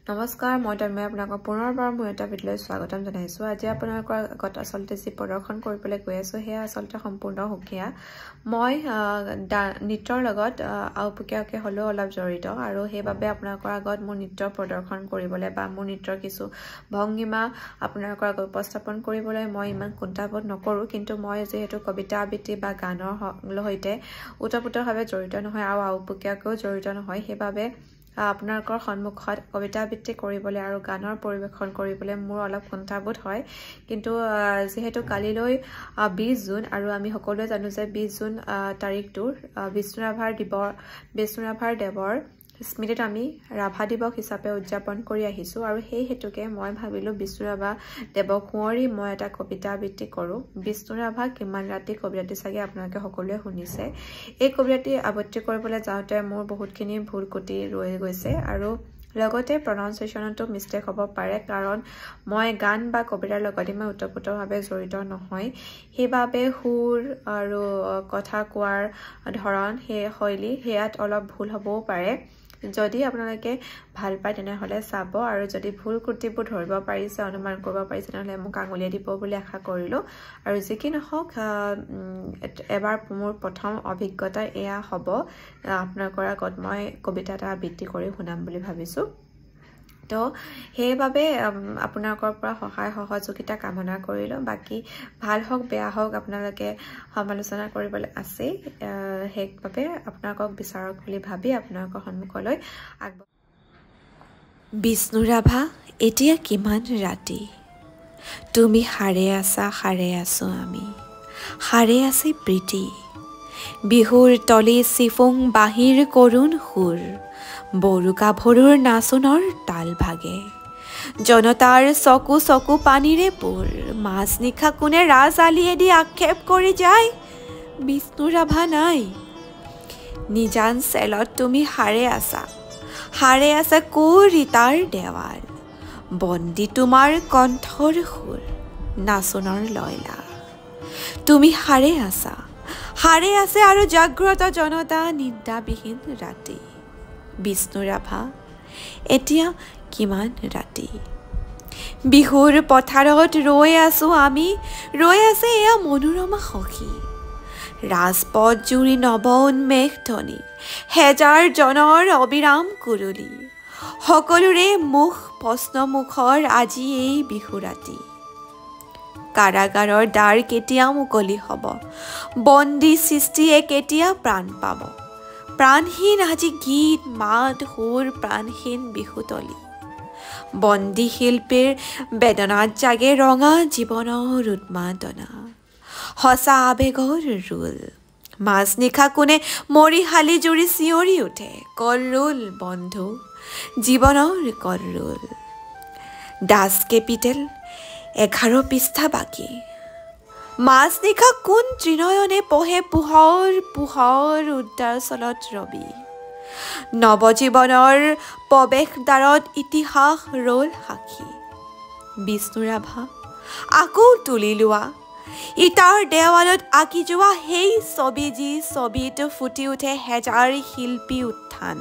নমস্কাৰ মই তন্ময় আপোনাক পুনৰবাৰ মোৰ এটা ভিডিঅ'লৈ স্বাগতম জনাইছো। আজি আপোনালোকৰ আগত আচলতে যি প্ৰদৰ্শন কৰিবলৈ গৈ আছো সেয়া আচলতে সম্পূৰ্ণ সুকীয়া। মই নৃত্যৰ লগত আওপকীয়াকৈ হ'লেও অলপ জড়িত আৰু সেইবাবে আপোনালোকৰ আগত মোৰ নৃত্য প্ৰদৰ্শন কৰিবলৈ বা মোৰ নৃত্যৰ কিছু ভংগীমা আপোনালোকৰ আগত উপস্থাপন কৰিবলৈ মই ইমান কুণ্ঠাবোধ নকৰোঁ, কিন্তু মই যিহেতু কবিতা আবৃত্তি বা গানৰ সৈতে ওতঃপ্ৰোতভাৱে জড়িত নহয় আৰু আওপকীয়াকৈও জড়িত নহয়, সেইবাবে আপোনালোকৰ সন্মুখত কবিতা আবৃত্তি কৰিবলৈ আৰু গানৰ পৰিৱেশন কৰিবলৈ মোৰ অলপ কুণ্ঠাবোধ হয়। কিন্তু যেহেতু কালিলৈ 20 জুন আৰু আমি সকলোৱে জানো যে 20 জুন তাৰিখটো বিষ্ণু ৰাভাৰ দেৱৰ স্মৃতিত আমি ৰাভা দিৱস হিচাপে উদযাপন কৰি আহিছোঁ আৰু সেই হেতুকে মই ভাবিলোঁ বিষ্ণু ৰাভা দেৱক সোঁৱৰি মই এটা কবিতা আবৃত্তি কৰোঁ। বিষ্ণু ৰাভা কিমান ৰাতি কবিতাটি চাগে আপোনালোকে সকলোৱে শুনিছে। এই কবিতাটি আবৃত্তি কৰিবলৈ যাওঁতে মোৰ বহুতখিনি ভুল ক্ৰুটি ৰৈ গৈছে আৰু লগতে প্ৰনাউন্সিয়েশ্যনতো মিষ্টেক হ'ব পাৰে, কাৰণ মই গান বা কবিতাৰ লগতে মই ওতঃপ্ৰোতভাৱে জড়িত নহয়। সেইবাবে সুৰ আৰু কথা কোৱাৰ ধৰণ সেই শৈলী সেয়াত অলপ ভুল হ'বও পাৰে। যদি আপোনালোকে ভাল পায় তেনেহ'লে চাব আৰু যদি ভুল ক্ৰুটিবোৰ ধৰিব পাৰিছে, অনুমান কৰিব পাৰিছে, তেনেহ'লে মোক আঙুলিয়াই দিব বুলি আশা কৰিলোঁ। আৰু যি কি নহওক এবাৰ মোৰ প্ৰথম অভিজ্ঞতা এয়া হ'ব। আপোনালোকৰ আগত মই কবিতা এটা আবৃত্তি কৰি শুনাম বুলি ভাবিছোঁ। তো সেইবাবে আপোনালোকৰ পৰা সহায় সহযোগিতা কামনা কৰিলোঁ। বাকী ভাল হওক বেয়া হওক আপোনালোকে সমালোচনা কৰিবলৈ আছেই, সেইবাবে আপোনালোকক বিচাৰক বুলি ভাবি আপোনালোকৰ সন্মুখলৈ আগবাঢ়িছোঁ। বিষ্ণু ৰাভা, এতিয়া কিমান ৰাতি, তুমি সাৰে আছো আমি, সাৰে আছে প্ৰীতি, বিহুৰ তলি চিফুং বাঁহীৰ কৰুণ সুৰ, বড়ো গাভৰুৰ নাচোনৰ তাল ভাগে, জনতাৰ চকু চকু পানীৰে পোৰ, মাছ নিশা কোনে ৰাজ আলিয়েদি আক্ষেপ কৰি যায়, বিষ্ণু ৰাভা নাই, নিজান চেলত তুমি সাৰে আছা কুৰিতাৰ দেৱাল, বন্দী তোমাৰ কণ্ঠৰ সুৰ, নাচোনৰ লয়লা, তুমি সাৰে আছে আৰু জাগ্ৰত জনতা নিদ্ৰাবিহীন ৰাতি, বিষ্ণু ৰাভা, এতিয়া কিমান ৰাতি, বিহুৰ পথাৰত ৰৈ আছো আমি, ৰৈ আছে এয়া মনোৰমা সখী, ৰাজপথ জুৰি নৱ উন্মেষ ধ্বনি, হেজাৰ জনৰ অবিৰাম কুৰুলি, সকলোৰে মুখ প্ৰশ্নমুখৰ আজি এই বিহু ৰাতি, কাৰাগাৰৰ দ্বাৰ কেতিয়া মুকলি হ'ব, বন্দী সৃষ্টিয়ে কেতিয়া প্ৰাণ পাব, প্ৰাণহীন আজি গীত মাত সুৰ, প্ৰাণহীন বিহুতলী, বন্দী শিল্পীৰ বেদনাত জাগে ৰঙা জীৱনৰ উন্মাদনা, সঁচা আবেগৰ ৰোল, মাজ নিশা কোনে মৰিশালি জুৰি চিঞৰি উঠে, কলৰোল বন্ধু জীৱনৰ কলৰোল, দাস কেপিটেল 11 পৃষ্ঠা বাকী, মাজ নিশা কোন ত্ৰিনয়নে পঢ়ে পোহৰ উদ্যাচলত ৰবি, নৱজীৱনৰ প্ৰৱেশদ্বাৰত ইতিহাস ৰল সাক্ষী, বিষ্ণু ৰাভা আকৌ তুলি লোৱা, ইটাৰ দেৱালত আঁকি যোৱা সেই ছবি, যি ছবিত ফুটি উঠে হেজাৰ শিল্পী উত্থান,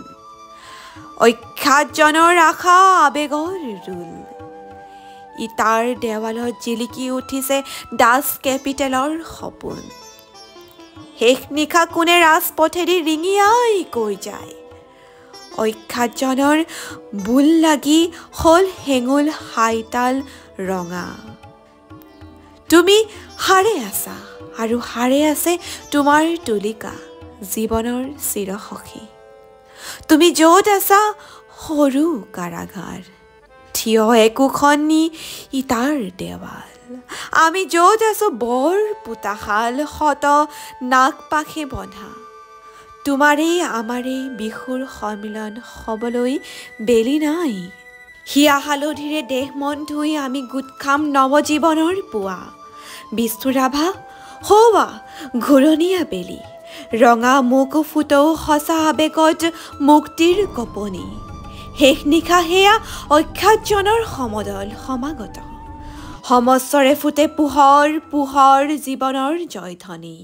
অখ্যাতজনৰ আশা আবেগৰ ৰোল, ইটাৰ দেৱালত জিলিকি উঠিছে দাস কেপিটেলৰ সপোন, শেষ নিশা কোনে ৰাজপথেদি ৰিঙিয়াই কৈ যায়, অখ্যাতজনৰ বুল লাগি হ'ল হেঙুল হাইতাল ৰঙা, তুমি সাৰে আছা আৰু সাৰে আছে তোমাৰ তুলিকা, জীৱনৰ চিৰসখী, তুমি য'ত আছা সৰু কাৰাগাৰ, থিয় একোখন ইটাৰ দেৱাল, আমি য'ত আছো বৰ পোতাশাল, শত নাক পাশে বন্ধা, তোমাৰেই আমাৰেই বিহুৰ সন্মিলন হ'বলৈ বেলি নাই, হিয়া হালধিৰে দেহ মন ধুই আমি গোট খাম নৱজীৱনৰ পুৱা, বিষ্ণু ৰাভা হৌৱা ঘূৰণীয়া বেলি, ৰঙা মুখ ফুটৌ সঁচা আবেগত মুক্তিৰ কপনি, শেষ নিশা সেয়া অখ্যাতজনৰ সমদল সমাগত, সমস্বৰে ফুটে পোহৰ জীৱনৰ জয়ধ্বনি।